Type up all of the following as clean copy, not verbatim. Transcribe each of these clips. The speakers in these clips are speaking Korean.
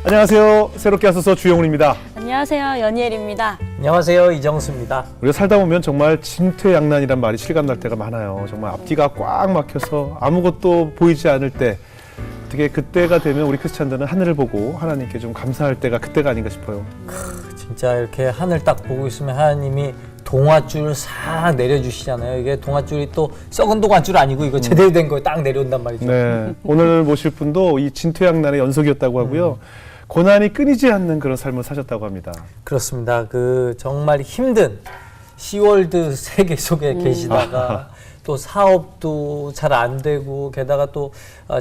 안녕하세요. 새롭게 하소서 주영훈입니다. 안녕하세요. 연희엘입니다. 안녕하세요. 이정수입니다. 우리가 살다 보면 정말 진퇴양난이란 말이 실감날 때가 많아요. 정말 앞뒤가 꽉 막혀서 아무것도 보이지 않을 때, 어떻게 그때가 되면 우리 크리스찬들은 하늘을 보고 하나님께 좀 감사할 때가 그때가 아닌가 싶어요. 진짜 이렇게 하늘 딱 보고 있으면 하나님이 동아줄 싹 내려주시잖아요. 이게 동아줄이 또 썩은 동아줄 아니고 이거 제대로 된 거 딱 내려온단 말이죠. 네, 오늘 모실 분도 이 진퇴양난의 연속이었다고 하고요. 고난이 끊이지 않는 그런 삶을 사셨다고 합니다. 그렇습니다. 그 정말 힘든 시월드 세계 속에 계시다가 또 사업도 잘 안 되고 게다가 또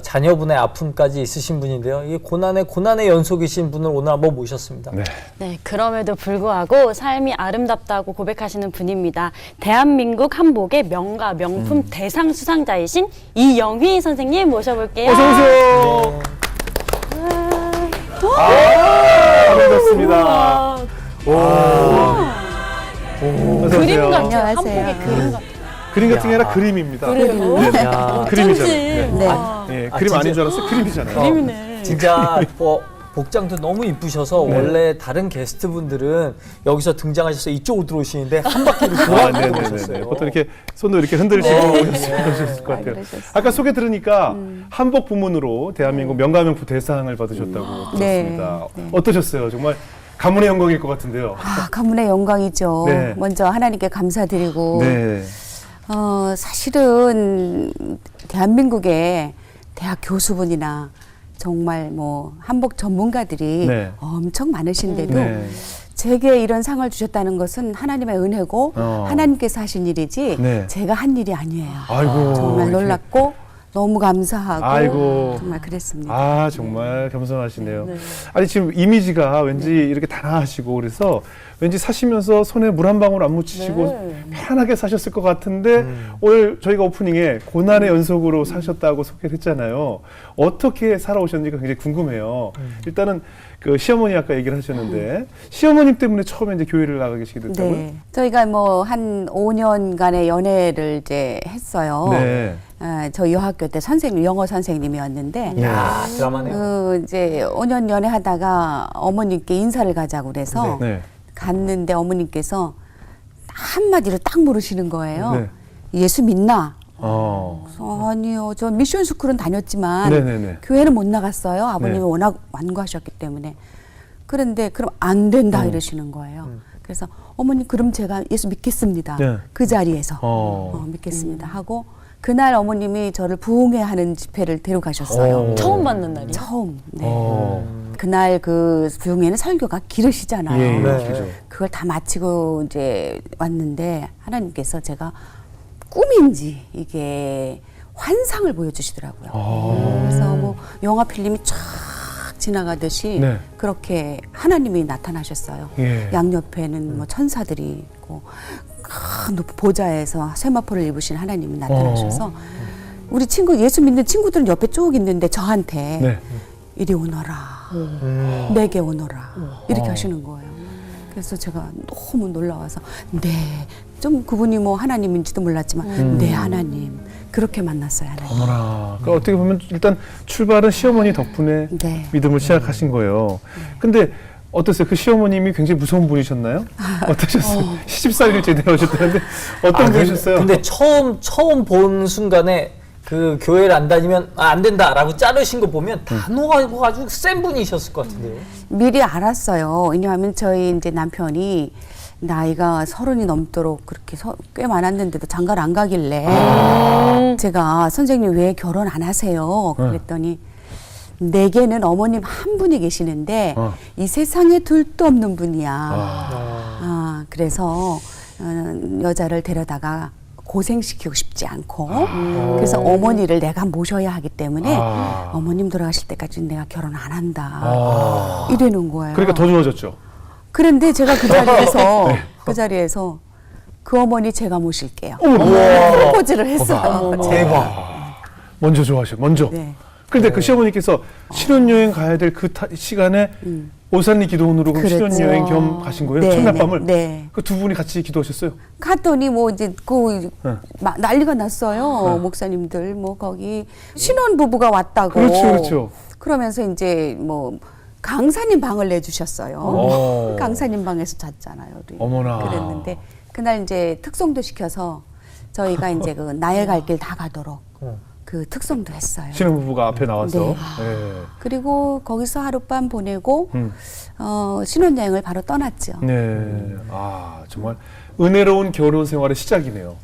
자녀분의 아픔까지 있으신 분인데요. 이 고난의 연속이신 분을 오늘 한번 모셨습니다. 네. 네, 그럼에도 불구하고 삶이 아름답다고 고백하시는 분입니다. 대한민국 한복의 명가 명품 대상 수상자이신 이영휘 선생님 모셔볼게요. 어서 오세요. 반갑습니다. 그림 같아요. 안녕하세요. 한복의 그림 같아요. 그림 같은 게 아니라 그림입니다. 그래요? 야, 그림이잖아요. 네. 예, 그림 아닌 진짜. 줄 알았어요. 그림이잖아요. 그림이네. 진짜 복장도 너무 이쁘셔서 네. 원래 다른 게스트분들은 여기서 등장하셔서 이쪽으로 들어오시는데 한 바퀴를 아, 돌아서 네네네. 오셨어요. 보통 이렇게 손도 이렇게 흔들시고 오셨을 것 같아요. 그러셨어요. 아까 소개 들으니까 한복 부문으로 대한민국 명가명품 대상을 받으셨다고 네. 들었습니다. 네. 어떠셨어요? 정말 가문의 영광일 것 같은데요. 가문의 영광이죠. 네. 먼저 하나님께 감사드리고 네. 사실은 대한민국의 대학 교수분이나 정말 뭐 한복 전문가들이 네. 엄청 많으신데도 네. 제게 이런 상을 주셨다는 것은 하나님의 은혜고 하나님께서 하신 일이지 네. 제가 한 일이 아니에요. 아이고. 정말 이렇게. 놀랍고 너무 감사하고 아이고. 정말 그랬습니다. 아, 정말 겸손하시네요. 아니, 지금 이미지가 왠지 이렇게 단아하시고 그래서 왠지 사시면서 손에 물 한 방울 안 묻히시고 편하게 사셨을 것 같은데 오늘 저희가 오프닝에 고난의 연속으로 사셨다고 소개를 했잖아요. 어떻게 살아오셨는지가 굉장히 궁금해요. 일단은 그 시어머니 아까 얘기를 하셨는데 시어머님 때문에 처음에 이제 교회를 나가게 됐다고요? 네. 저희가 뭐 한 5년간의 연애를 이제 했어요. 네. 저 여학교 때 영어 선생님이었는데, 야, 드라마네요. 이제 5년 연애하다가 어머님께 인사를 가자고 그래서 네. 갔는데 어머님께서 한마디로 딱 물으시는 거예요. 네. 예수 믿나? 어. 그래서 아니요. 저 미션 스쿨은 다녔지만 네네네. 교회는 못 나갔어요. 아버님이 네. 워낙 완고하셨기 때문에. 그런데 그럼 안 된다 이러시는 거예요. 그래서 어머니 그럼 제가 예수 믿겠습니다. 네. 그 자리에서 믿겠습니다 하고 그날 어머님이 저를 부흥회하는 집회를 데려가셨어요. 처음 받는 날이요? 처음. 네. 그날 그 부흥회는 설교가 길으시잖아요. 예, 네. 그죠. 그걸 다 마치고 이제 왔는데 하나님께서 제가 꿈인지 이게 환상을 보여주시더라고요. 그래서 뭐 영화 필름이 쫙 지나가듯이 네. 그렇게 하나님이 나타나셨어요. 예. 양옆에는 뭐 천사들이 있고 큰 높은 보좌에서 세마포를 입으신 하나님이 나타나셔서 우리 친구 예수 믿는 친구들은 옆에 쭉 있는데 저한테 네. 이리 오너라 내게 오너라 이렇게 하시는 거예요. 그래서 제가 너무 놀라워서 좀 그분이 뭐 하나님인지도 몰랐지만 네 하나님 그렇게 만났어요. 하나님. 어머나. 그러니까 어떻게 보면 일단 출발은 시어머니 덕분에 네. 믿음을 시작하신 거예요. 근데 어떠세요? 그 시어머님이 굉장히 무서운 분이셨나요? 어떠셨어요? 시집살이를 제대로 하셨다는데 어떤 분이셨어요? 근데 처음 본 순간에 그 교회를 안 다니면 안 된다라고 자르신 거 보면 단호하고 아주 센 분이셨을 것 같은데요. 미리 알았어요. 왜냐하면 저희 이제 남편이 나이가 30이 넘도록 그렇게 꽤 많았는데도 장가를 안 가길래 제가 선생님 왜 결혼 안 하세요? 그랬더니 내게는 어머님 한 분이 계시는데 이 세상에 둘도 없는 분이야. 그래서 여자를 데려다가 고생시키고 싶지 않고 그래서 어머니를 내가 모셔야 하기 때문에 어머님 돌아가실 때까지 내가 결혼 안 한다. 이러는 거예요. 그러니까 더 좋아졌죠. 그런데 제가 그 자리에서 그 어머니 제가 모실게요. 프로포즈를 했어요. 대박. 먼저 좋아하셔. 먼저. 네. 근데 그 시어머니께서 신혼여행 가야 될 그 시간에 오산리 기도원으로 그럼 그렇죠. 신혼여행 겸 가신 거예요? 네, 첫날 네, 밤을? 네. 그 두 분이 같이 기도하셨어요? 갔더니 뭐 이제 네. 난리가 났어요. 목사님들 뭐 거기 신혼 부부가 왔다고. 그렇죠, 그렇죠. 그러면서 이제 뭐 강사님 방을 내주셨어요. 오. 강사님 방에서 잤잖아요. 우리. 어머나. 그랬는데 그날 이제 특송도 시켜서 저희가 이제 그 나의 갈 길 다 가도록 그 특송도 했어요. 신혼부부가 앞에 나와서. 네. 네. 그리고 거기서 하룻밤 보내고 신혼여행을 바로 떠났죠. 네. 아, 정말 은혜로운 결혼 생활의 시작이네요.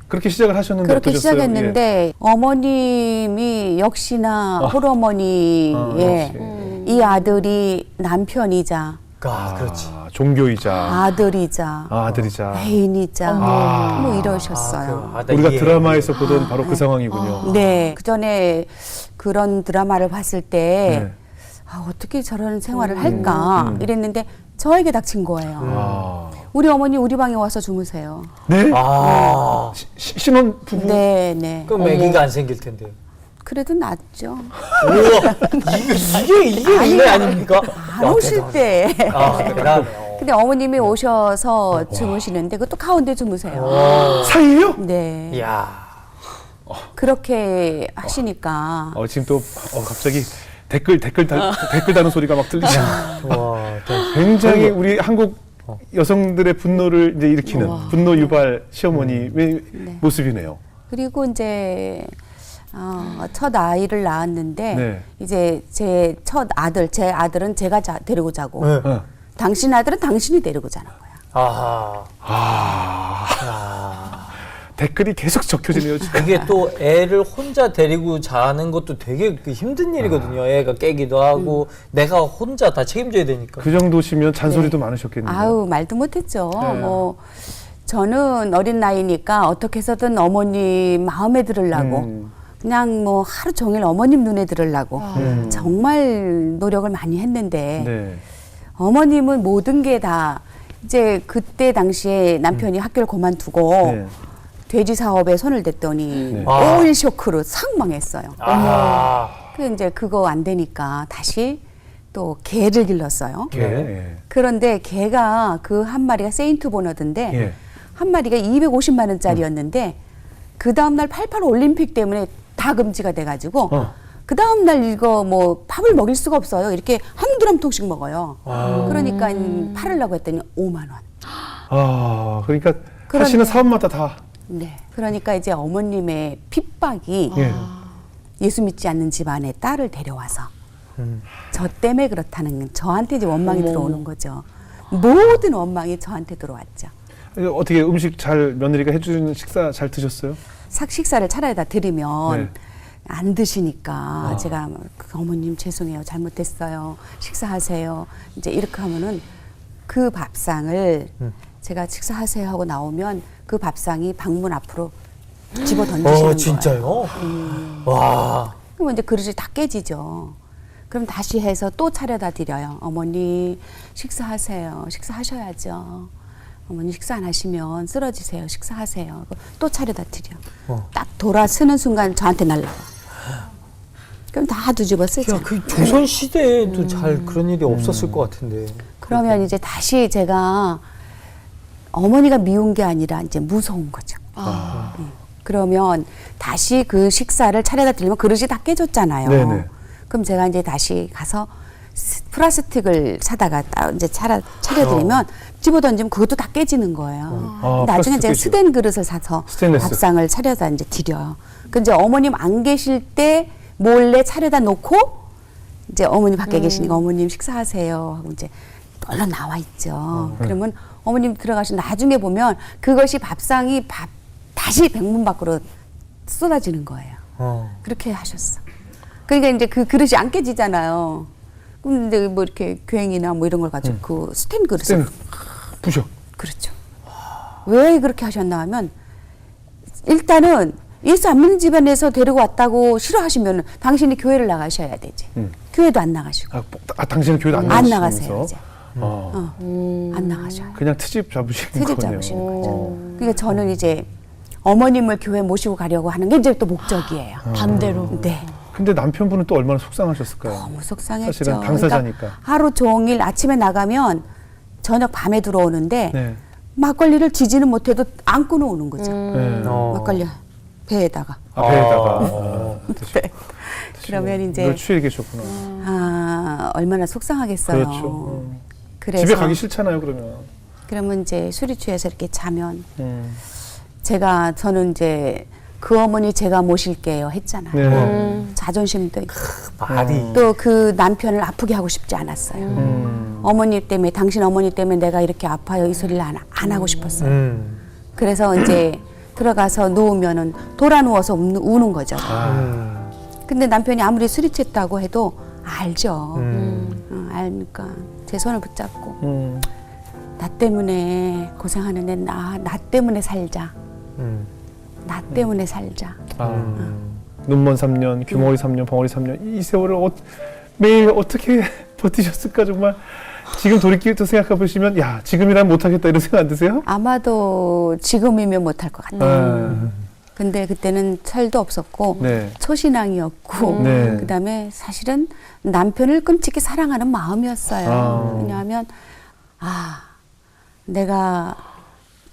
그렇게 시작을 하셨는데 그렇게 어떠셨어요? 시작했는데 어머님이 역시나 홀어머니의 역시. 이 아들이 남편이자 그렇지. 종교이자 아들이자 아들이자 애인이자 아. 뭐 이러셨어요. 나 우리가 이해해. 드라마에서 보던 바로 그 상황이군요. 네, 그 전에 그런 드라마를 봤을 때 네. 어떻게 저런 생활을 할까 이랬는데 저에게 닥친 거예요. 아. 우리 어머니 우리 방에 와서 주무세요. 네? 아, 신혼 부부. 네, 네. 그럼 아기가 안 생길 텐데. 그래도 낫죠. 우와, 이게 은혜 아닙니까? 안 오실 때. 대단해요. 근데 어머님이 오셔서 주무시는데 그것도 가운데 주무세요. 사이요? 네. 이야. 그렇게 하시니까 지금 또 갑자기 댓글 다는 소리가 막 들리죠. 와, 굉장히 우리 한국 여성들의 분노를 이제 일으키는 분노 유발 시어머니의 모습이네요. 그리고 이제 첫 아이를 낳았는데 네. 이제 제 아들은 제가 데리고 자고 네. 당신 아들은 당신이 데리고 자는 거야. 댓글이 계속 적혀지네요. 지금. 그게 또 애를 혼자 데리고 자는 것도 되게 힘든 일이거든요. 애가 깨기도 하고 내가 혼자 다 책임져야 되니까. 그 정도시면 잔소리도 많으셨겠네요. 아우 말도 못했죠. 네. 뭐 저는 어린 나이니까 어떻게 해서든 어머님 마음에 들으려고 그냥 뭐 하루 종일 어머님 눈에 들으려고 정말 노력을 많이 했는데 네. 어머님은 모든 게 다 이제 그때 당시에 남편이 학교를 그만두고 네. 돼지 사업에 손을 댔더니 네. 오일 쇼크로 싹 망했어요. 아, 그 이제 그거 안 되니까 다시 또 개를 길렀어요. 예. 그런데 개가 그 한 마리가 세인트 보너드인데 예. 한 마리가 250만 원짜리였는데 그 다음 날 88 올림픽 때문에 다 금지가 돼가지고 그 다음 날 이거 뭐 밥을 먹일 수가 없어요. 이렇게 한 드럼통씩 먹어요. 그러니까 팔으려고 했더니 5만 원. 그러니까 그런데- 하시는 사업마다 다. 네. 그러니까 이제 어머님의 핍박이 예. 예수 믿지 않는 집안에 딸을 데려와서 저 때문에 그렇다는 저한테 이제 원망이 들어오는 거죠. 모든 원망이 저한테 들어왔죠. 어떻게 음식 잘 며느리가 해주는 식사 잘 드셨어요? 식사를 차라리 다 드리면 네. 안 드시니까 제가 어머님 죄송해요 잘못했어요 식사하세요 이제 이렇게 하면은 그 밥상을 제가 식사하세요 하고 나오면 그 밥상이 방문 앞으로 집어 던지시는 거예요. 진짜요? 와. 그러면 이제 그릇이 다 깨지죠. 그럼 다시 해서 또 차려다 드려요. 어머니 식사하세요. 식사하셔야죠. 어머니 식사 안 하시면 쓰러지세요. 식사하세요. 또 차려다 드려. 딱 돌아서는 순간 저한테 날라와. 그럼 다 뒤집어 쓰죠. 야, 그 조선 시대에도 잘 그런 일이 없었을 것 같은데. 그러면 이제 다시 제가 어머니가 미운 게 아니라 이제 무서운 거죠. 그러면 다시 그 식사를 차려다 드리면 그릇이 다 깨졌잖아요. 네네. 그럼 제가 이제 다시 가서 플라스틱을 사다가 이제 차려드리면 집어 던지면 그것도 다 깨지는 거예요. 나중에 제가 플라스틱 스텐 그릇을 사서 스테인리스. 밥상을 차려다 이제 드려요. 그 이제 어머님 안 계실 때 몰래 차려다 놓고 이제 어머니 밖에 계시니까 어머님 식사하세요 하고 이제 얼른 나와 있죠. 그러면 어머님 들어가시면 나중에 보면 그것이 밥상이 다시 백문 밖으로 쏟아지는 거예요. 그렇게 하셨어. 그러니까 이제 그 그릇이 안 깨지잖아요. 그럼 이제 뭐 이렇게 교행이나 뭐 이런 걸 가지고 그 스텐 그릇을 부셔. 그렇죠. 왜 그렇게 하셨나 하면 일단은 예수 안 믿는 집안에서 데리고 왔다고 싫어하시면 당신이 교회를 나가셔야 되지. 교회도 안 나가시고. 당신은 교회도 안 안 나가시면서? 나가세요 이제. 안 나가셔요. 그냥 트집 잡으시는 트집 거네요. 잡으시는 거죠. 그러니까 저는 이제 어머님을 교회 모시고 가려고 하는 게 이제 또 목적이에요. 반대로. 네. 근데 남편분은 또 얼마나 속상하셨을까요? 너무 속상했죠. 사실은 당사자니까. 그러니까 하루 종일 아침에 나가면 저녁 밤에 들어오는데 네. 막걸리를 지지는 못해도 안고는 오는 거죠. 네. 막걸리 배에다가. 앞에다가 네. 그러면 이제 늘 취해 계셨구나. 얼마나 속상하겠어요. 그렇죠. 그래서 집에 가기 싫잖아요, 그러면. 그러면 이제 술이 취해서 이렇게 자면 음. 저는 이제 그 어머니 제가 모실게요 했잖아요. 네. 자존심도 있고 말이 또 그 남편을 아프게 하고 싶지 않았어요. 어머니 때문에 당신 어머니 때문에 내가 이렇게 아파요 이 소리를 안 하고 싶었어요. 그래서 이제 들어가서 누우면은 돌아 누워서 우는 거죠. 근데 남편이 아무리 술이 취했다고 해도 알죠. 알니까 제 손을 붙잡고 나 때문에 고생하는데 나 때문에 살자. 나 때문에 살자. 눈먼 3년, 규모리 3년, 벙어리 3년 이 세월을 매일 어떻게 버티셨을까 정말. 지금 돌이켜서 생각해 보시면 야 지금이라면 못하겠다 이런 생각 안 드세요? 아마도 지금이면 못할 것 같아요. 근데 그때는 철도 없었고 네. 초신앙이었고 네. 그다음에 사실은 남편을 끔찍히 사랑하는 마음이었어요. 왜냐하면 내가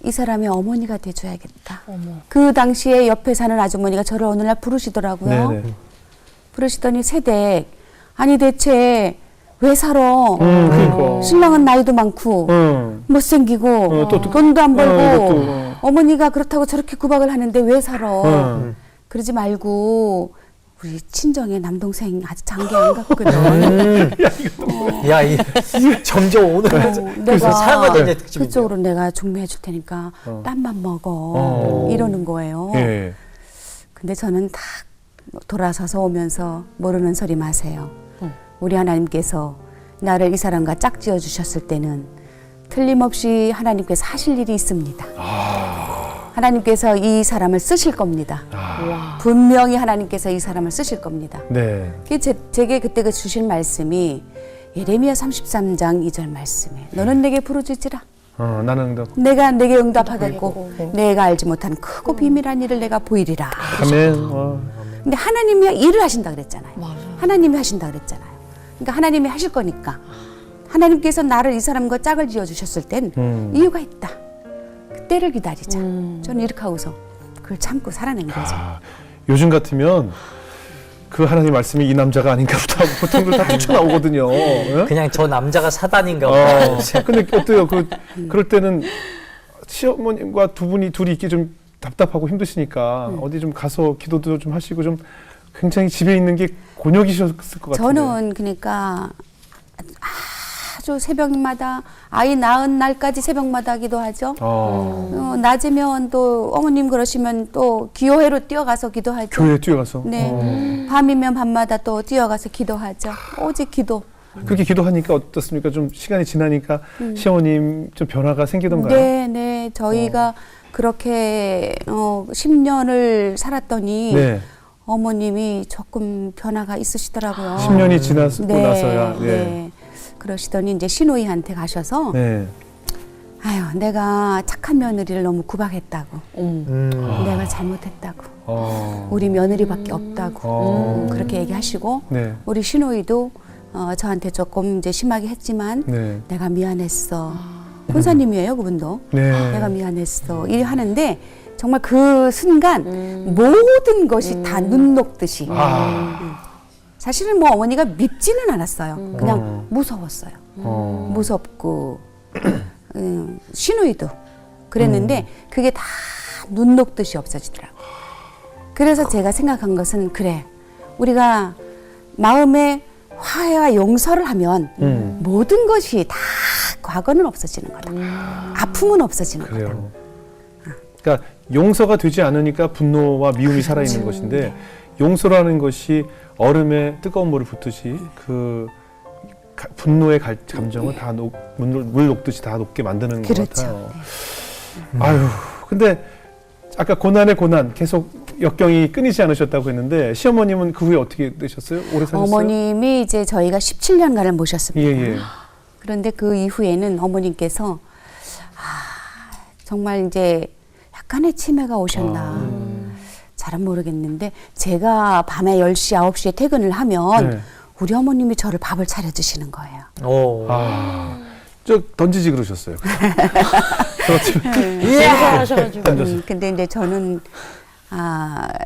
이 사람의 어머니가 돼줘야겠다. 그 당시에 옆에 사는 아주머니가 저를 어느 날 부르시더라고요. 네네. 부르시더니 새댁 아니 대체 왜 살아? 그러니까. 신랑은 나이도 많고 못생기고 또 돈도 안 벌고 또. 어머니가 그렇다고 저렇게 구박을 하는데 왜 살아? 그러지 말고 우리 친정에 남동생 아직 장기 안 갔거든. 야, 이 점점 오늘 내가 사랑하던 애 특집인데. 그쪽으로 내가 중매해 줄 테니까 땀만 먹어. 이러는 거예요. 예. 근데 저는 딱 돌아서서 오면서 모르는 소리 마세요. 우리 하나님께서 나를 이 사람과 짝지어 주셨을 때는 틀림없이 하나님께서 하실 일이 있습니다. 하나님께서 이 사람을 쓰실 겁니다. 분명히 하나님께서 이 사람을 쓰실 겁니다. 네. 제게 그때 주신 말씀이 예레미야 33장 2절 말씀에 너는 내게 부르짖으라. 나는 응답. 내가 내게 응답하겠고 내가 알지 못한 크고 비밀한 일을 내가 보이리라. 아멘. 근데 하나님이 일을 하신다 그랬잖아요. 하나님이 하신다 그랬잖아요. 그러니까 하나님이 하실 거니까 하나님께서 나를 이 사람과 짝을 지어 주셨을 땐 이유가 있다. 그때를 기다리자. 저는 이렇게 하고서 그걸 참고 살아낸 거죠. 요즘 같으면 그 하나님 말씀이 이 남자가 아닌가 보다 하고 보통들 다 뛰쳐나오거든요. 예? 그냥 저 남자가 사단인가 보다. 근데 어때요? 그럴 때는 시어머님과 둘이 있기 좀 답답하고 힘드시니까 어디 좀 가서 기도도 좀 하시고 좀 굉장히 집에 있는 게 곤욕이셨을 것 같아요. 저는 그러니까 아주 새벽마다 아이 낳은 날까지 새벽마다 기도하죠. 낮이면 또 어머님 그러시면 또 기도회로 뛰어가서 기도하죠. 교회에 뛰어가서. 네. 밤이면 밤마다 또 뛰어가서 기도하죠. 오직 기도. 그렇게 기도하니까 어떻습니까? 좀 시간이 지나니까 시어머님 좀 변화가 생기던가요? 네. 저희가 그렇게 10년을 살았더니 네. 어머님이 조금 변화가 있으시더라고요. 10년이 지나고 나서야. 네. 그러시더니 이제 시누이한테 가셔서 네. 아유 내가 착한 며느리를 너무 구박했다고 내가 잘못했다고 우리 며느리밖에 없다고 그렇게 얘기하시고 네. 우리 시누이도 저한테 조금 이제 심하게 했지만 네. 내가 미안했어. 권사님이에요 그분도. 네. 내가 미안했어. 이래 하는데 정말 그 순간 모든 것이 다 눈 녹듯이 사실은 뭐 어머니가 밉지는 않았어요. 그냥 무서웠어요. 무섭고 시누이도 그랬는데 그게 다 눈 녹듯이 없어지더라고요. 그래서 제가 생각한 것은 그래 우리가 마음에 화해와 용서를 하면 모든 것이 다 과거는 없어지는 거다. 아픔은 없어지는 거다. 그래요. 그러니까 용서가 되지 않으니까 분노와 미움이 살아있는 것인데 용서라는 것이 얼음에 뜨거운 물을 붓듯이 그 분노의 감정을 다 물 녹듯이 다 녹게 만드는 것 그렇죠. 같아요. 아유, 근데 아까 고난의 고난 계속 역경이 끊이지 않으셨다고 했는데 시어머님은 그 후에 어떻게 되셨어요? 오래 사셨어요? 어머님이 이제 저희가 17년간을 모셨습니다. 예. 그런데 그 이후에는 어머님께서 정말 이제 약간의 치매가 오셨나 잘은 모르겠는데 제가 밤에 10시, 9시에 퇴근을 하면 네. 우리 어머님이 저를 밥을 차려주시는 거예요. 저 던지지 그러셨어요. 그렇죠. 하셔가지고. 근데 이제 저는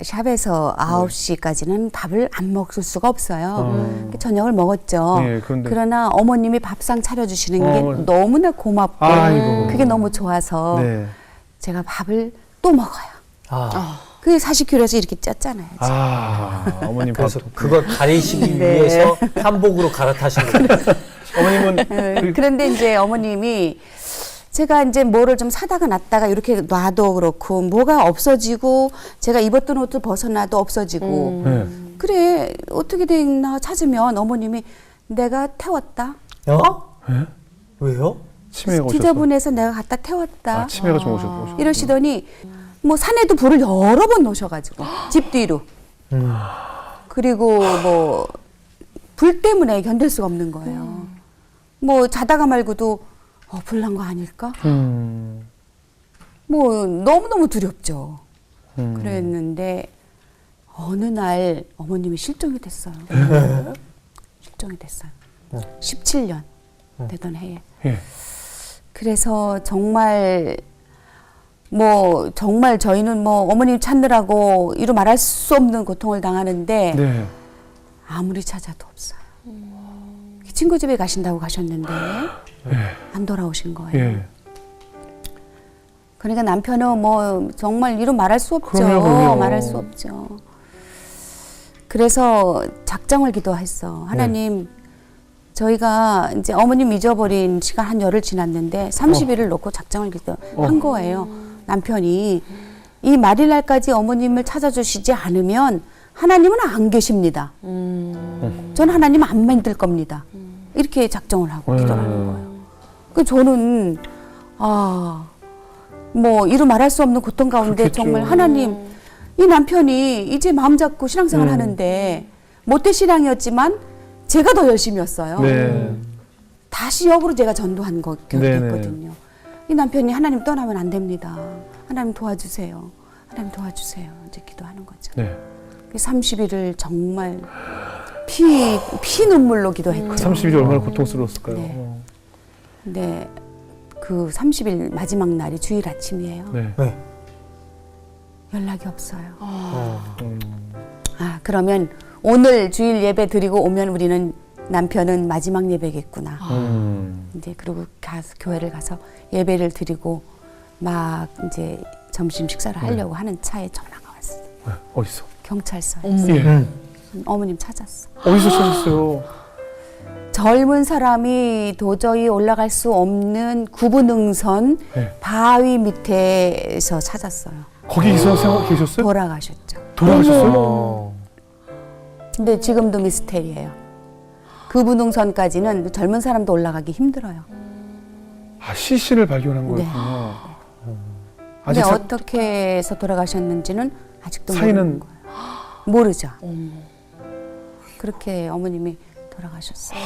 샵에서 9시까지는 밥을 안 먹을 수가 없어요. 저녁을 먹었죠. 예, 그러나 어머님이 밥상 차려주시는 게 너무나 고맙고 아이고. 그게 너무 좋아서 네. 제가 밥을 또 먹어요. 그게 40kg에서 이렇게 쪘잖아요. 어머님 그래서 밥. 그걸 가리시기 네. 위해서 한복으로 갈아타신 거예요. 어머님은 그런데 이제 어머님이 제가 이제 뭐를 좀 사다가 놨다가 이렇게 놔도 그렇고 뭐가 없어지고 제가 입었던 옷도 벗어놔도 없어지고 네. 그래 어떻게 됐나 찾으면 어머님이 내가 태웠다. 네? 왜요? 치매가 오셔서. 지저분해서 내가 갖다 태웠다. 치매가 좀 오셨고. 이러시더니 뭐 산에도 불을 여러 번 놓으셔가지고 집 뒤로 그리고 뭐 불 때문에 견딜 수가 없는 거예요. 뭐 자다가 말고도 불 난 거 아닐까? 뭐 너무너무 두렵죠. 그랬는데 어느 날 어머님이 실종이 됐어요. 실종이 됐어요. 17년 되던 해에. 예. 그래서 정말 뭐 정말 저희는 뭐 어머님 찾느라고 이루 말할 수 없는 고통을 당하는데 네. 아무리 찾아도 없어요. 친구 집에 가신다고 가셨는데 안 돌아오신 거예요. 예. 그러니까 남편은 뭐 정말 이루 말할 수 없죠. 그럼요. 말할 수 없죠. 그래서 작정을 기도했어. 하나님, 저희가 이제 어머님 잊어버린 시간 한 열흘 지났는데 30일을 놓고 작정을 기도한 거예요. 남편이 이 말일날까지 어머님을 찾아주시지 않으면 하나님은 안 계십니다. 전 하나님 안 만들 겁니다. 이렇게 작정을 하고 기도를 하는 거예요. 그 저는 뭐 이루 말할 수 없는 고통 가운데 그렇겠죠. 정말 하나님 이 남편이 이제 마음 잡고 신앙생활 하는데 못된 신앙이었지만 제가 더 열심히였어요. 네. 다시 역으로 제가 전도한 네네. 거였거든요. 이 남편이 하나님 떠나면 안 됩니다. 하나님 도와주세요. 하나님 도와주세요. 이제 기도하는 거죠. 네. 30일을 정말 피 눈물로 기도했고요. 30일이 얼마나 고통스러웠을까요? 네. 근데 그 30일 마지막 날이 주일 아침이에요. 네. 네. 연락이 없어요. 그러면 오늘 주일 예배 드리고 오면 우리는 남편은 마지막 예배겠구나. 이제 그리고 가서 교회를 가서 예배를 드리고 막 이제 점심 식사를 하려고 하는 차에 전화가 왔어요. 네. 어디서? 경찰서에 예. 어머님 찾았어. 어디서 찾았어요? 젊은 사람이 도저히 올라갈 수 없는 구부능선 네. 바위 밑에서 찾았어요. 거기서 생각 계셨어요? 돌아가셨죠. 돌아가셨어요? 근데 지금도 미스테리예요. 구부능선까지는 젊은 사람도 올라가기 힘들어요. 시신을 발견한 네. 거였군요. 근데 아직 어떻게 해서 돌아가셨는지는 아직도 사인은- 모르는 거예요. 모르죠. 그렇게 어머님이 돌아가셨어요.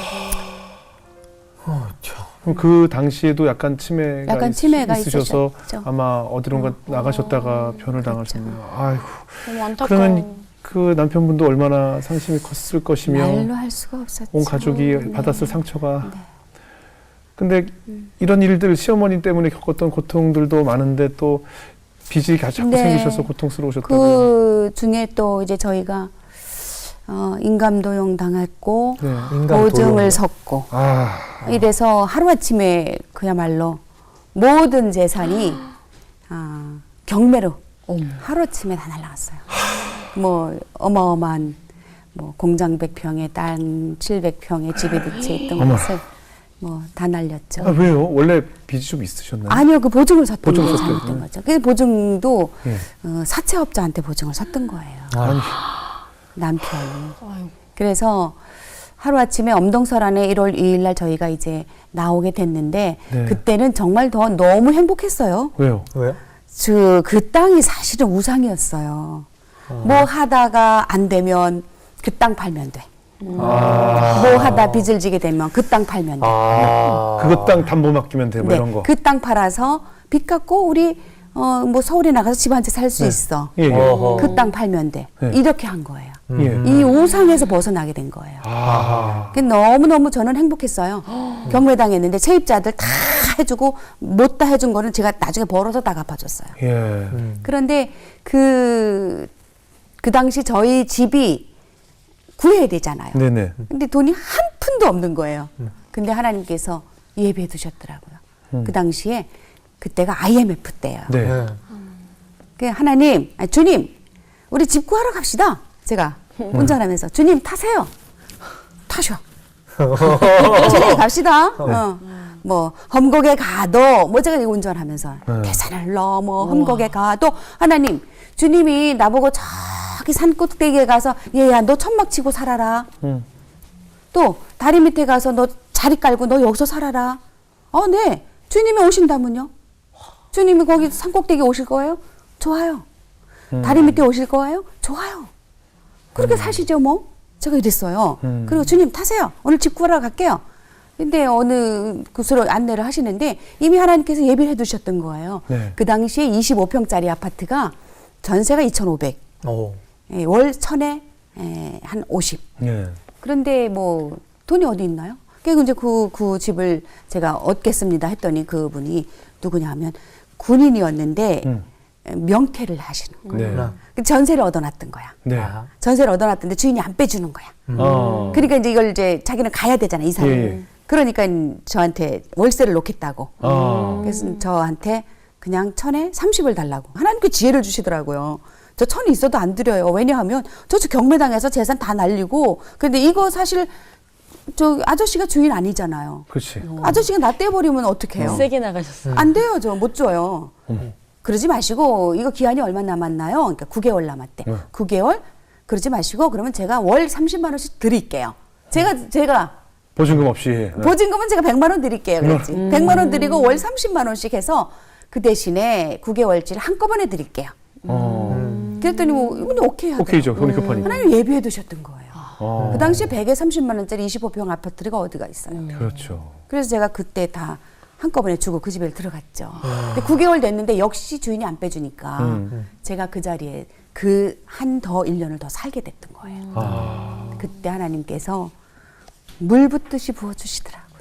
그럼 그 당시에도 약간 치매가, 약간 치매가 있으셔서 있으셨죠. 아마 어디론가 나가셨다가 변을 당하셨네요. 아이고. 너무 안타까워. 그러면 그 남편분도 얼마나 상심이 컸을 것이며 말로 할 수가 없었죠. 온 가족이 받았을 상처가. 근데 이런 일들 시어머니 때문에 겪었던 고통들도 많은데 또 빚이 자꾸 네. 생기셔서 고통스러우셨다고요. 그 중에 또 이제 저희가 인감도용 당했고 네. 보증을 섰고 이래서 하루아침에 그야말로 모든 재산이 경매로 하루아침에 다 날라갔어요. 뭐 어마어마한 뭐 공장 100평에 땅 700평에 집에 두 채 있던 어머. 것을 뭐 다 날렸죠. 왜요? 원래 빚이 좀 있으셨나요? 아니요, 그 보증을 섰던 보증 게 섰대요. 잘못된 거죠. 그 보증도 예. 사채업자한테 보증을 섰던 거예요. 아니, 남편이. 그래서 하루아침에 엄동설안에 1월 2일 날 저희가 이제 나오게 됐는데 네. 그때는 정말 더 너무 행복했어요. 왜요? 왜요? 그 땅이 사실은 우상이었어요. 뭐 하다가 안 되면 그 땅 팔면 돼. 뭐 하다 빚을 지게 되면 그 땅 팔면 돼. 그것 땅 담보 맡기면 돼, 뭐 이런 거. 그 땅 팔아서 빚 갚고 우리 뭐 서울에 나가서 집 한 채 살 수 네. 있어. 예, 예. 어허. 그 땅 팔면 돼. 네. 이렇게 한 거예요. 예. 이 우상에서 벗어나게 된 거예요. 아. 너무너무 저는 행복했어요. 경매당했는데 세입자들 다 해주고 못 다 해준 거는 제가 나중에 벌어서 다 갚아줬어요. 예. 그런데 그 당시 저희 집이 구해야 되잖아요. 네네. 근데 돈이 한 푼도 없는 거예요. 근데 하나님께서 예비해 두셨더라고요. 그 당시에 그때가 IMF 때예요. 네. 네. 그 하나님, 아니, 주님, 우리 집 구하러 갑시다. 제가 운전하면서 주님 타세요. 타셔. 주님 갑시다. 뭐 험곡에 가도 뭐 제가 운전하면서 계산을 넘어 험곡에 가도 하나님, 주님이 나보고 저기 산 꼭대기에 가서 얘야 너 천막 치고 살아라. 또 다리 밑에 가서 너 자리 깔고 너 여기서 살아라. 네. 주님이 오신다면요? 주님이 거기 산 꼭대기 오실 거예요? 좋아요. 다리 밑에 오실 거예요? 좋아요. 그렇게 사시죠 뭐. 제가 이랬어요. 그리고 주님 타세요. 오늘 집 구하러 갈게요. 근데 어느 곳으로 안내를 하시는데 이미 하나님께서 예비를 해두셨던 거예요. 네. 그 당시에 25평짜리 아파트가 전세가 2,500, 오. 월 1,000에 한 50. 예. 그런데 뭐 돈이 어디 있나요? 그래서 이제 그 집을 제가 얻겠습니다 했더니 그분이 누구냐 하면 군인이었는데 명퇴를 하시는 거예요. 네. 전세를 얻어놨던 거야. 네. 아. 전세를 얻어놨던데 주인이 안 빼주는 거야. 어. 그러니까 이제 이걸 이제 자기는 가야 되잖아, 이사를. 예. 그러니까 저한테 월세를 놓겠다고. 그래서 저한테 그냥 1,000에 30을 달라고. 하나님께 지혜를 주시더라고요. 저 1,000이 있어도 안 드려요. 왜냐하면 저 경매당해서 재산 다 날리고. 근데 이거 사실 저 아저씨가 주인 아니잖아요. 그렇지. 아저씨가 나 떼버리면 어떡해요? 세게 나가셨어요. 안 돼요, 저 못 줘요. 그러지 마시고 이거 기한이 얼마 남았나요? 그러니까 9개월 남았대. 9개월? 그러지 마시고 그러면 제가 월 30만 원씩 드릴게요. 제가 보증금 없이. 보증금은 제가 100만 원 드릴게요. 그랬지. 100만 원 드리고 월 30만 원씩 해서 그 대신에 9개월치를 한꺼번에 드릴게요. 그랬더니 뭐 이분이 오케이 하더라고요. 오케이죠. 돈이 급하니까. 하나님 예비해 두셨던 거예요. 그 당시에 100에 30만 원짜리 25평 아파트가 어디가 있어요. 그렇죠. 그래서 제가 그때 다 한꺼번에 주고 그 집에 들어갔죠. 근데 9개월 됐는데 역시 주인이 안 빼주니까 제가 그 자리에 그 한 더 1년을 더 살게 됐던 거예요. 그때 하나님께서 물 붓듯이 부어주시더라고요.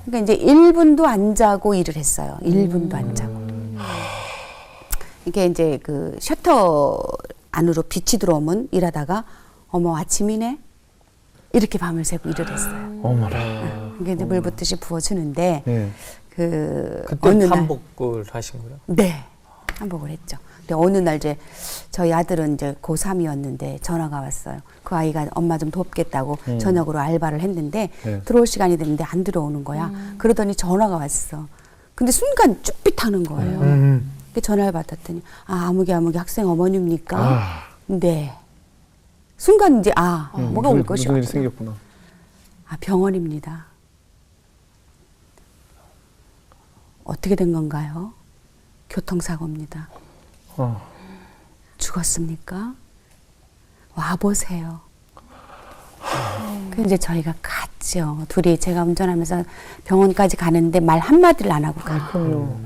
그러니까 이제 1분도 안 자고 일을 했어요. 1분도 안 자고. 이게 이제 그 셔터 안으로 빛이 들어오면 일하다가 어머 아침이네 이렇게 밤을 새고 일을 했어요. 어머나. 이게 이제 물 붓듯이 부어주는데 네. 그 그때 어느 날 한복을 하신 거예요? 네 한복을 했죠. 근데 어느 날 이제 저희 아들은 이제 고3이었는데 전화가 왔어요. 그 아이가 엄마 좀 돕겠다고 저녁으로 알바를 했는데 네. 들어올 시간이 됐는데 안 들어오는 거야. 그러더니 전화가 왔어. 근데 순간 쭈삣하는 거예요. 그 전화를 받았더니 아무개 학생 어머니입니까? 네. 순간 이제 뭐가 올 것이 무슨 일이 생겼구나. 병원입니다. 어떻게 된 건가요? 교통사고입니다. 죽었습니까? 와보세요. 그 이제 저희가 갔죠. 둘이 제가 운전하면서 병원까지 가는데 말 한마디를 안 하고 가요.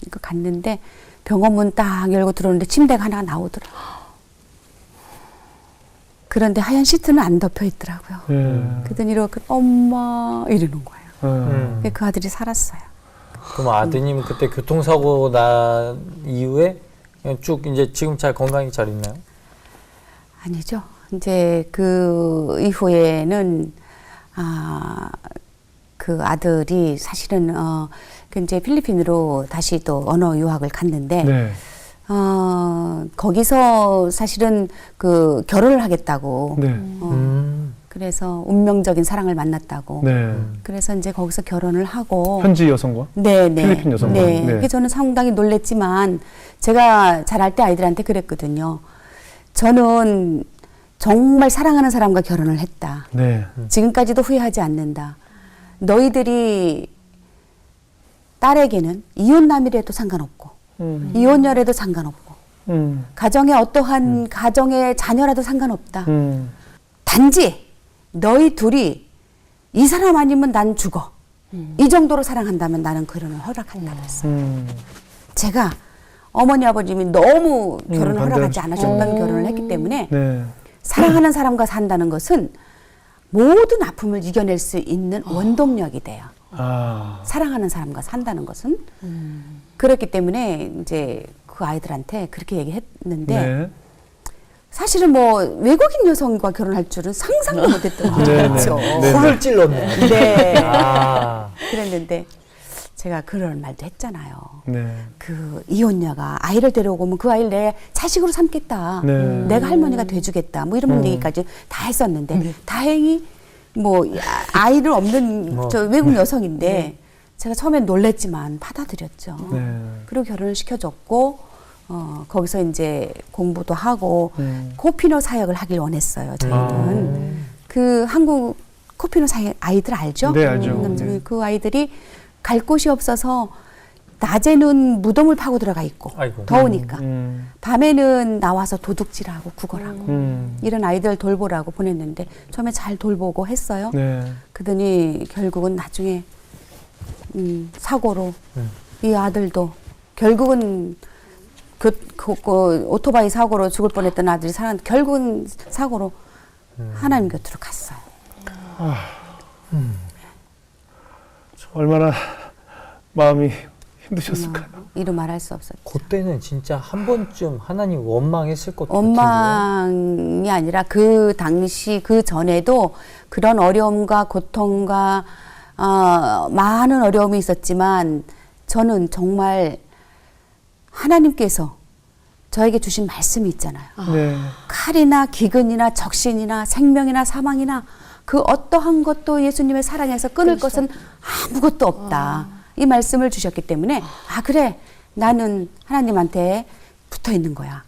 이거 갔는데 병원 문 딱 열고 들어오는데 침대가 하나 나오더라고요. 그런데 하얀 시트는 안 덮여 있더라고요. 그랬더니 이렇게 엄마 이러는 거예요. 그 아들이 살았어요. 그럼 아드님은 그때 교통사고 난 이후에 그냥 쭉 이제 지금 잘 건강히 잘 있나요? 아니죠. 이제 그 이후에는 그 아들이 사실은 그 이제 필리핀으로 다시 또 언어 유학을 갔는데 네. 거기서 사실은 그 결혼을 하겠다고. 네. 그래서 운명적인 사랑을 만났다고. 네. 그래서 이제 거기서 결혼을 하고. 현지 여성과? 네. 필리핀 여성과? 네. 네. 그게 저는 상당히 놀랬지만 제가 자랄 때 아이들한테 그랬거든요. 저는 정말 사랑하는 사람과 결혼을 했다. 네. 지금까지도 후회하지 않는다. 너희들이 딸에게는 이혼남이라도 상관없고 이혼녀라도 상관없고 가정에 어떠한 가정의 자녀라도 상관없다. 단지 너희 둘이 이 사람 아니면 난 죽어. 이 정도로 사랑한다면 나는 결혼을 허락한다 그랬어요. 제가 어머니 아버님이 너무 결혼을 허락하지 반대하시- 않으셨던 결혼을 했기 때문에 네. 사랑하는 사람과 산다는 것은 모든 아픔을 이겨낼 수 있는 원동력이 돼요. 아. 사랑하는 사람과 산다는 것은 그렇기 때문에 이제 그 아이들한테 그렇게 얘기했는데 네. 사실은 뭐 외국인 여성과 결혼할 줄은 상상도 못했던 네, 거죠. 네. 코를 찔렀네. 네. 아. 그랬는데 제가 그런 말도 했잖아요. 네. 그 이혼녀가 아이를 데려오고 오면 그 아이를 내 자식으로 삼겠다. 네. 내가 할머니가 돼주겠다. 뭐 이런 얘기까지 다 했었는데 다행히 뭐 아이를 없는 저 외국 여성인데 제가 처음엔 놀랬지만 받아들였죠. 네. 그리고 결혼을 시켜줬고 거기서 이제 공부도 하고 음. 코피노 사역을 하길 원했어요. 저희는 그 한국 코피노 사역 아이들 알죠? 네, 알죠. 네. 그 아이들이 갈 곳이 없어서 낮에는 무덤을 파고 들어가 있고 아이고. 더우니까 음. 밤에는 나와서 도둑질하고 구걸하고 음. 이런 아이들 돌보라고 보냈는데 처음에 잘 돌보고 했어요. 네. 그러더니 결국은 나중에 사고로 이 아들도 결국은 그 오토바이 사고로 죽을 뻔했던 아들이 결국은 사고로 하나님 곁으로 갔어요. 얼마나 마음이 힘드셨을까요? 이루 말할 수 없었죠. 그때는 진짜 한 번쯤 하나님 원망했을 것 같은데요. 원망이 아니라 그 당시 그 전에도 그런 어려움과 고통과 많은 어려움이 있었지만 저는 정말 하나님께서 저에게 주신 말씀이 있잖아요. 네. 칼이나 기근이나 적신이나 생명이나 사망이나 그 어떠한 것도 예수님의 사랑에서 끊을 것은 아무것도 없다. 이 말씀을 주셨기 때문에 그래 나는 하나님한테 붙어 있는 거야.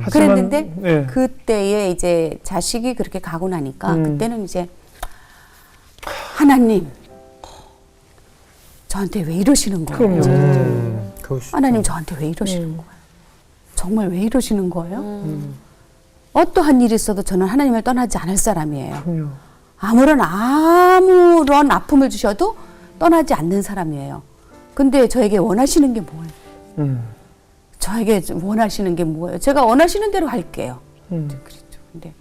하지만, 그랬는데 네. 그때에 이제 자식이 그렇게 가고 나니까 그때는 이제 하나님 저한테 왜 이러시는 거예요? 그럼요. 그러시죠. 하나님 저한테 왜 이러시는 거예요? 정말 왜 이러시는 거예요? 어떠한 일이 있어도 저는 하나님을 떠나지 않을 사람이에요. 그럼요. 아무런 아픔을 주셔도 떠나지 않는 사람이에요. 근데 저에게 원하시는 게 뭐예요? 저에게 원하시는 게 뭐예요? 제가 원하시는 대로 할게요. 그랬죠. 근데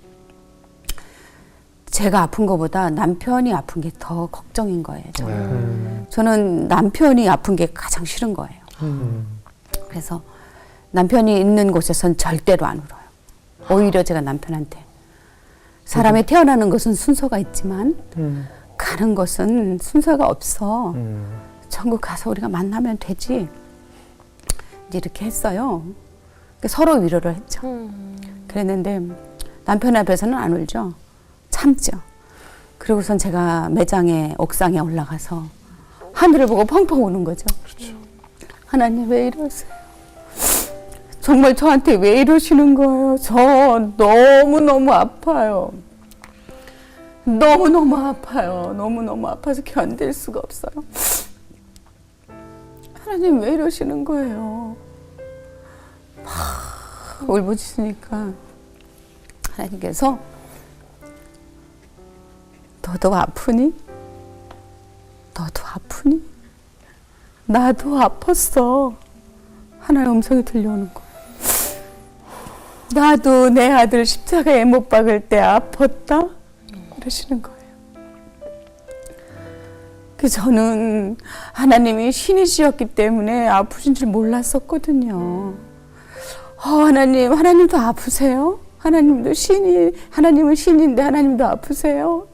제가 아픈 것보다 남편이 아픈 게 더 걱정인 거예요. 저는 남편이 아픈 게 가장 싫은 거예요. 그래서 남편이 있는 곳에선 절대로 안 울어요. 오히려 제가 남편한테 사람이 태어나는 것은 순서가 있지만 가는 것은 순서가 없어. 천국 가서 우리가 만나면 되지. 이제 이렇게 했어요. 서로 위로를 했죠. 그랬는데 남편 앞에서는 안 울죠. 참죠. 그리고선 제가 매장에 옥상에 올라가서 하늘을 보고 펑펑 우는 거죠. 그렇죠. 하나님 왜 이러세요? 정말 저한테 왜 이러시는 거예요? 저 너무너무 아파요. 너무너무 아파요. 너무너무 아파서 견딜 수가 없어요. 하나님 왜 이러시는 거예요? 막 울부짖으니까 하나님께서 너도 아프니? 너도 아프니? 나도 아팠어. 하나의 음성이 들려오는 거예요. 나도 내 아들 십자가에 못 박을 때 아팠다? 그러시는 거예요. 저는 하나님이 신이시였기 때문에 아프신 줄 몰랐었거든요. 하나님도 아프세요? 하나님은 신인데 하나님도 아프세요?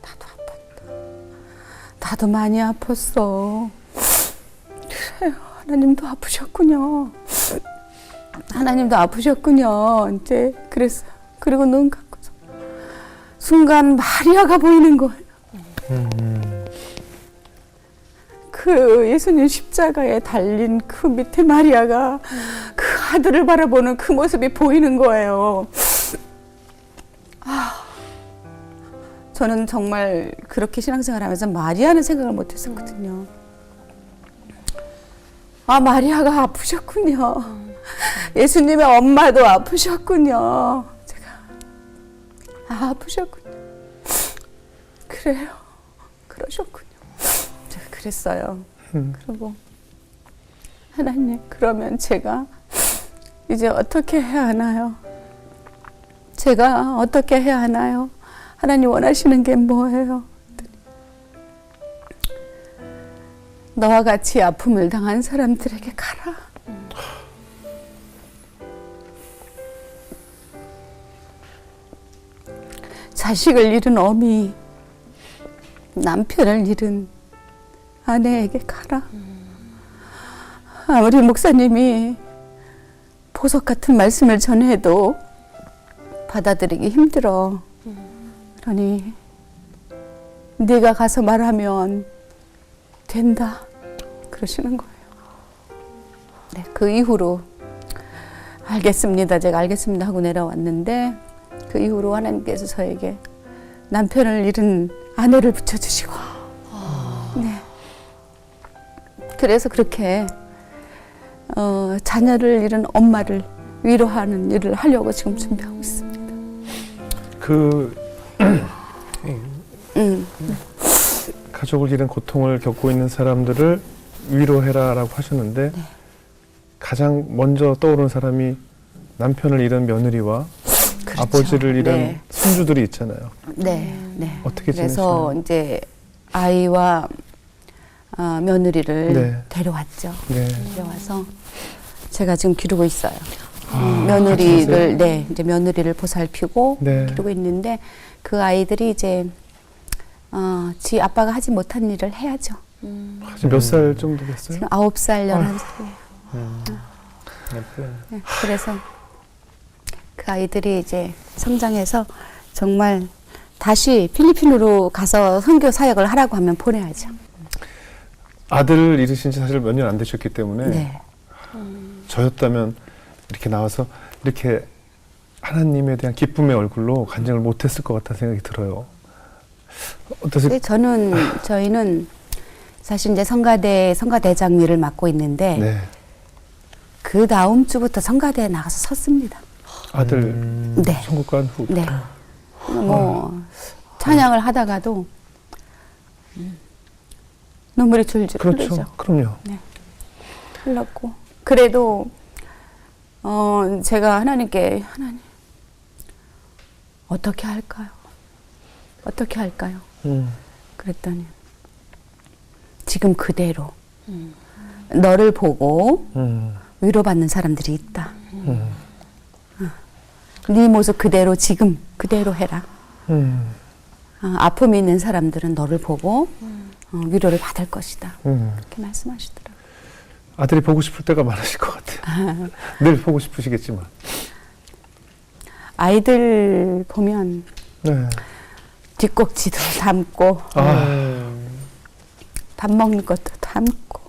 나도 아팠다. 나도 많이 아팠어. 그래요. 하나님도 아프셨군요. 하나님도 아프셨군요. 이제 그랬어요. 그리고 눈 감고서 순간 마리아가 보이는 거예요. 그 예수님 십자가에 달린 그 밑에 마리아가 그 아들을 바라보는 그 모습이 보이는 거예요. 저는 정말 그렇게 신앙생활하면서 마리아는 생각을 못했었거든요. 마리아가 아프셨군요. 예수님의 엄마도 아프셨군요. 제가 아프셨군요. 그래요. 그러셨군요. 제가 그랬어요. 그리고 하나님, 그러면 제가 이제 어떻게 해야 하나요? 제가 어떻게 해야 하나요? 하나님 원하시는 게 뭐예요? 너와 같이 아픔을 당한 사람들에게 가라. 자식을 잃은 어미, 남편을 잃은 아내에게 가라. 아무리 목사님이 보석 같은 말씀을 전해도 받아들이기 힘들어. 그러니 네가 가서 말하면 된다 그러시는 거예요. 네, 그 이후로 알겠습니다. 제가 알겠습니다 하고 내려왔는데 그 이후로 하나님께서 저에게 남편을 잃은 아내를 붙여주시고 네. 그래서 그렇게 자녀를 잃은 엄마를 위로하는 일을 하려고 지금 준비하고 있습니다. 가족을 잃은 고통을 겪고 있는 사람들을 위로해라라고 하셨는데 네. 가장 먼저 떠오르는 사람이 남편을 잃은 며느리와 그렇죠. 아버지를 잃은 네. 손주들이 있잖아요. 네, 네. 어떻게 그래서 지내시나요? 이제 아이와 며느리를 네. 데려왔죠. 네. 데려와서 제가 지금 기르고 있어요. 같이 며느리를 네, 이제 며느리를 보살피고 네. 기르고 있는데 그 아이들이 이제 지 아빠가 하지 못한 일을 해야죠. 지금 몇 살 정도 됐어요? 지금 9살, 11살이에요. 네, 그래서 그 아이들이 이제 성장해서 정말 다시 필리핀으로 가서 선교 사역을 하라고 하면 보내야죠. 아들을 잃으신 지 사실 몇 년 안 되셨기 때문에 네. 저였다면 이렇게 나와서 이렇게 하나님에 대한 기쁨의 얼굴로 간증을 못했을 것 같다는 생각이 들어요. 어떠세요? 근데 저희는 사실 이제 성가대장 일을 맡고 있는데 네. 그 다음 주부터 성가대에 나가서 섰습니다. 아들 네. 천국간 후. 네. 뭐 찬양을 하다가도 눈물이 줄줄 그렇죠. 흐르죠. 그럼요. 흘렀고 그래도 제가 하나님께 하나님 어떻게 할까요? 어떻게 할까요? 그랬더니 지금 그대로 너를 보고 위로받는 사람들이 있다. 네 모습 그대로 지금 그대로 해라. 아픔이 있는 사람들은 너를 보고 위로를 받을 것이다. 그렇게 말씀하시더라고요. 아들이 보고 싶을 때가 많으실 것 같아요. 늘 보고 싶으시겠지만. 아이들 보면 네. 뒷꼭지도 담고 밥 먹는 것도 담고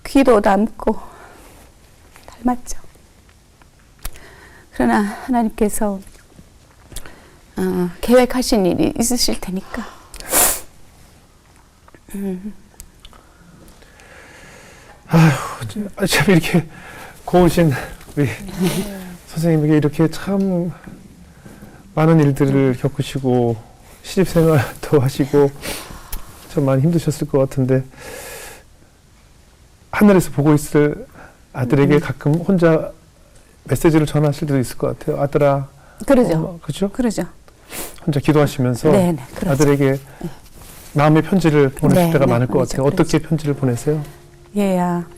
귀도 담고 닮았죠. 그러나 하나님께서 계획하신 일이 있으실 테니까 참 이렇게 고우신 우리 선생님에게 이렇게 참 많은 일들을 겪으시고 시집생활도 하시고 참 많이 힘드셨을 것 같은데 하늘에서 보고 있을 아들에게 가끔 혼자 메시지를 전하실 때도 있을 것 같아요. 아들아. 그러죠. 그렇죠? 그러죠. 혼자 기도하시면서 네, 그러죠. 아들에게 마음의 편지를 보내실 네, 때가 네, 많을 것 그러죠, 같아요. 어떻게 편지를 보내세요? 얘야,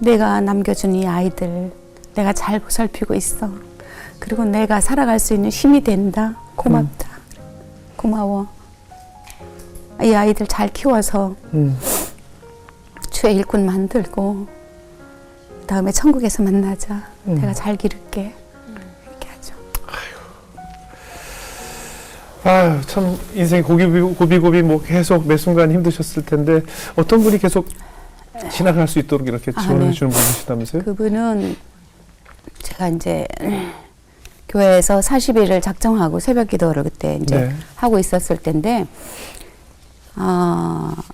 내가 남겨준 이 아이들 내가 잘 보살피고 있어. 그리고 내가 살아갈 수 있는 힘이 된다. 고맙다. 고마워. 이 아이들 잘 키워서 주의 일꾼 만들고 다음에 천국에서 만나자. 내가 잘 기를게. 이렇게 하죠. 아유, 참 인생이 고비고비 뭐 계속 매 순간 힘드셨을 텐데 어떤 분이 계속 지나갈 수 있도록 이렇게 지원해 네. 주는 분이시다면서요? 그분은 제가 이제 교회에서 40일을 작정하고 새벽 기도를 그때 이제 네. 하고 있었을 텐데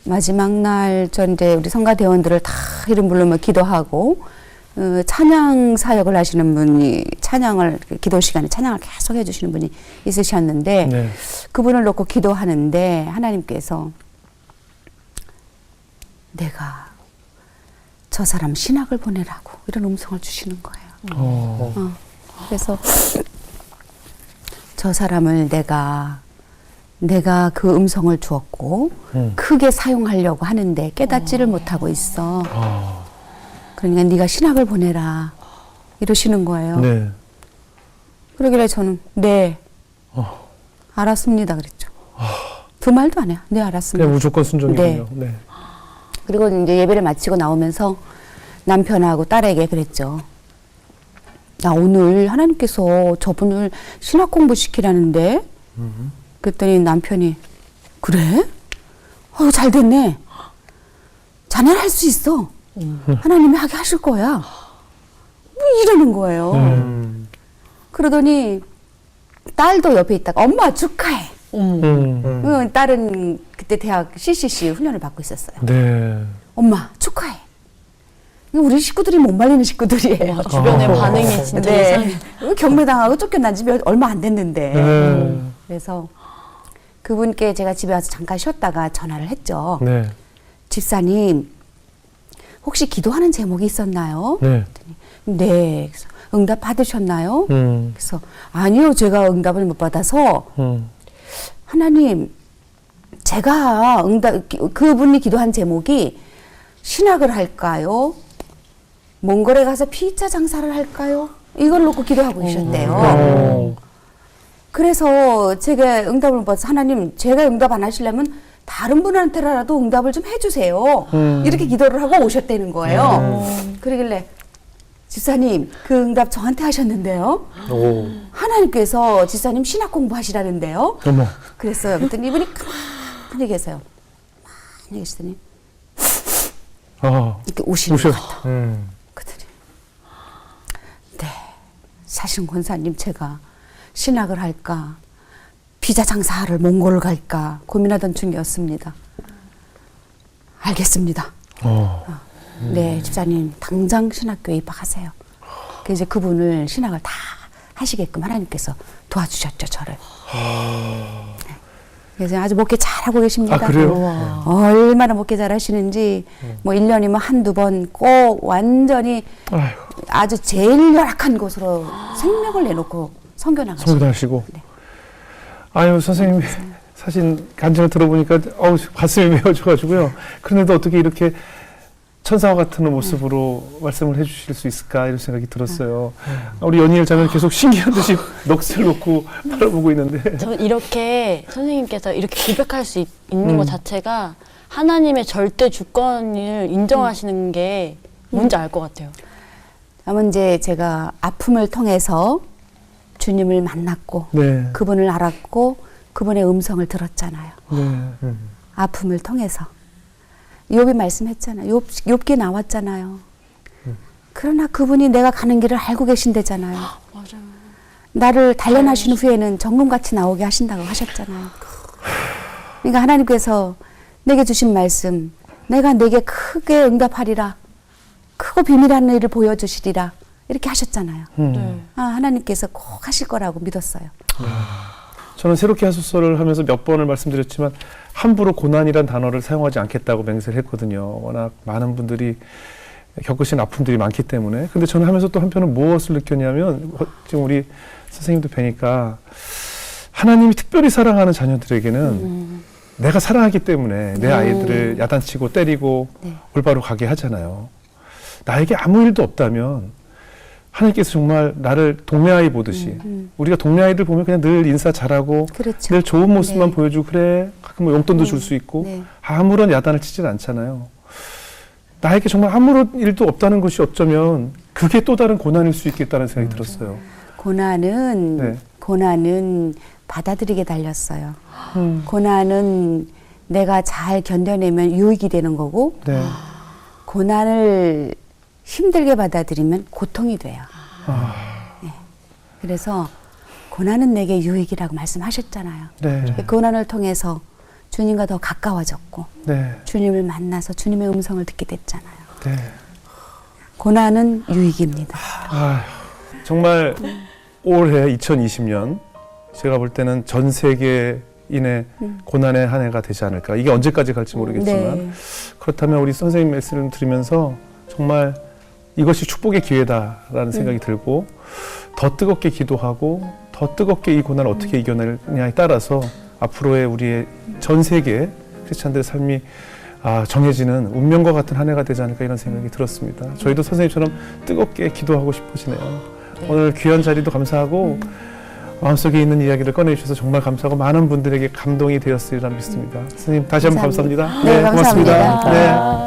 마지막 날 전 이제 우리 성가대원들을 다 이름 부르며 기도하고 찬양 사역을 하시는 분이 기도 시간에 찬양을 계속 해주시는 분이 있으셨는데 네. 그분을 놓고 기도하는데 하나님께서 내가 저 사람 신학을 보내라고 이런 음성을 주시는 거예요. 그래서 저 사람을 내가 그 음성을 주었고 크게 사용하려고 하는데 깨닫지를 못하고 있어. 그러니까 네가 신학을 보내라 이러시는 거예요. 네. 그러길래 저는 네 알았습니다 그랬죠. 두 말도 안 해요. 네 알았습니다. 그냥 무조건 순종이군요. 네. 그리고 이제 예배를 마치고 나오면서 남편하고 딸에게 그랬죠. 나 오늘 하나님께서 저분을 신학 공부 시키라는데 그랬더니 남편이 그래? 잘 됐네. 자네는 할 수 있어. 하나님이 하게 하실 거야. 뭐 이러는 거예요. 그러더니 딸도 옆에 있다가 엄마 축하해. 딸은 그때 대학 CCC 훈련을 받고 있었어요. 네. 엄마 축하해. 우리 식구들이 못 말리는 식구들이에요. 주변의 반응이 진짜 이상해. 경매당하고 쫓겨난 지 얼마 안 됐는데. 그래서 그분께 제가 집에 와서 잠깐 쉬었다가 전화를 했죠. 네. 집사님 혹시 기도하는 제목이 있었나요? 네. 네. 그래서 응답 받으셨나요? 그래서 아니요. 제가 응답을 못 받아서 하나님 제가 그분이 기도한 제목이 신학을 할까요? 몽골에 가서 피자 장사를 할까요? 이걸 놓고 기도하고 계셨대요. 그래서 제가 응답을 못 받아서 하나님 제가 응답 안 하시려면 다른 분한테라도 응답을 좀 해주세요. 이렇게 기도를 하고 오셨다는 거예요. 그러길래 집사님 그 응답 저한테 하셨는데요. 하나님께서 집사님 신학 공부하시라는데요. 어머. 그랬어요. 그랬더니 이분이 가만히 계세요. 가만히 계시더니 이렇게 우시는 것 같아. 그랬더니 네, 사실 권사님 제가 신학을 할까 피자 장사를 몽골을 갈까 고민하던 중이었습니다. 알겠습니다. 네, 집사님 당장 신학교에 입학하세요. 그래서 이제 그분을 신학을 다 하시게끔 하나님께서 도와주셨죠, 저를. 네. 그래서 아주 목회 잘하고 계십니다. 아, 그래요? 얼마나 목회 잘하시는지 뭐 1년이면 한두 번 꼭 완전히 아이고. 아주 제일 열악한 곳으로 생명을 내놓고 선교나가시고. 성교하시고. 네. 아유 선생님 사실 간증을 들어보니까 가슴이 메어져가지고요. 그런데도 어떻게 이렇게 천사와 같은 모습으로 말씀을 해주실 수 있을까 이런 생각이 들었어요. 우리 연희엘 자매는 계속 신기한 듯이 넋을 놓고 바라보고 있는데. 저는 이렇게 선생님께서 이렇게 고백할 수 있는 것 자체가 하나님의 절대 주권을 인정하시는 게 뭔지 알 것 같아요. 다만 이제 제가 아픔을 통해서 주님을 만났고 네. 그분을 알았고 그분의 음성을 들었잖아요. 네. 아픔을 통해서. 욥이 말씀했잖아요. 욥기 나왔잖아요. 그러나 그분이 내가 가는 길을 알고 계신대잖아요. 맞아요. 나를 단련하신 후에는 정금같이 나오게 하신다고 하셨잖아요. 그러니까 하나님께서 내게 주신 말씀, 내가 내게 크게 응답하리라. 크고 비밀한 일을 보여주시리라. 이렇게 하셨잖아요. 네. 하나님께서 꼭 하실 거라고 믿었어요. 저는 새롭게 하소서를 하면서 몇 번을 말씀드렸지만 함부로 고난이란 단어를 사용하지 않겠다고 맹세를 했거든요. 워낙 많은 분들이 겪으신 아픔들이 많기 때문에. 근데 저는 하면서 또 한편은 무엇을 느꼈냐면 지금 우리 선생님도 뵈니까 하나님이 특별히 사랑하는 자녀들에게는 내가 사랑하기 때문에 내 아이들을 야단치고 때리고 올바로 가게 하잖아요. 나에게 아무 일도 없다면 하나님께서 정말 나를 동네 아이 보듯이 우리가 동네 아이들 보면 그냥 늘 인사 잘하고 그렇죠. 늘 좋은 모습만 네. 보여주고 그래 가끔 뭐 용돈도 줄 수 있고 네. 아무런 야단을 치진 않잖아요. 나에게 정말 아무런 일도 없다는 것이 어쩌면 그게 또 다른 고난일 수 있겠다는 생각이 들었어요. 고난은 받아들이게 달렸어요. 고난은 내가 잘 견뎌내면 유익이 되는 거고 네. 고난을 힘들게 받아들이면 고통이 돼요. 네. 그래서 고난은 내게 유익이라고 말씀하셨잖아요. 네. 고난을 통해서 주님과 더 가까워졌고 네. 주님을 만나서 주님의 음성을 듣게 됐잖아요. 네. 고난은 유익입니다. 정말 올해 2020년 제가 볼 때는 전 세계인의 고난의 한 해가 되지 않을까. 이게 언제까지 갈지 모르겠지만 네. 그렇다면 우리 선생님 말씀을 들으면서 정말 이것이 축복의 기회다라는 생각이 들고 더 뜨겁게 기도하고 더 뜨겁게 이 고난을 어떻게 이겨내느냐에 따라서 앞으로의 우리의 전 세계 크리스찬들의 삶이 정해지는 운명과 같은 한 해가 되지 않을까 이런 생각이 들었습니다. 저희도 선생님처럼 뜨겁게 기도하고 싶어지네요. 오늘 귀한 자리도 감사하고 마음속에 있는 이야기를 꺼내주셔서 정말 감사하고 많은 분들에게 감동이 되었으리라 믿습니다. 선생님 다시 한번 감사합니다. 네, 감사합니다. 고맙습니다. 네.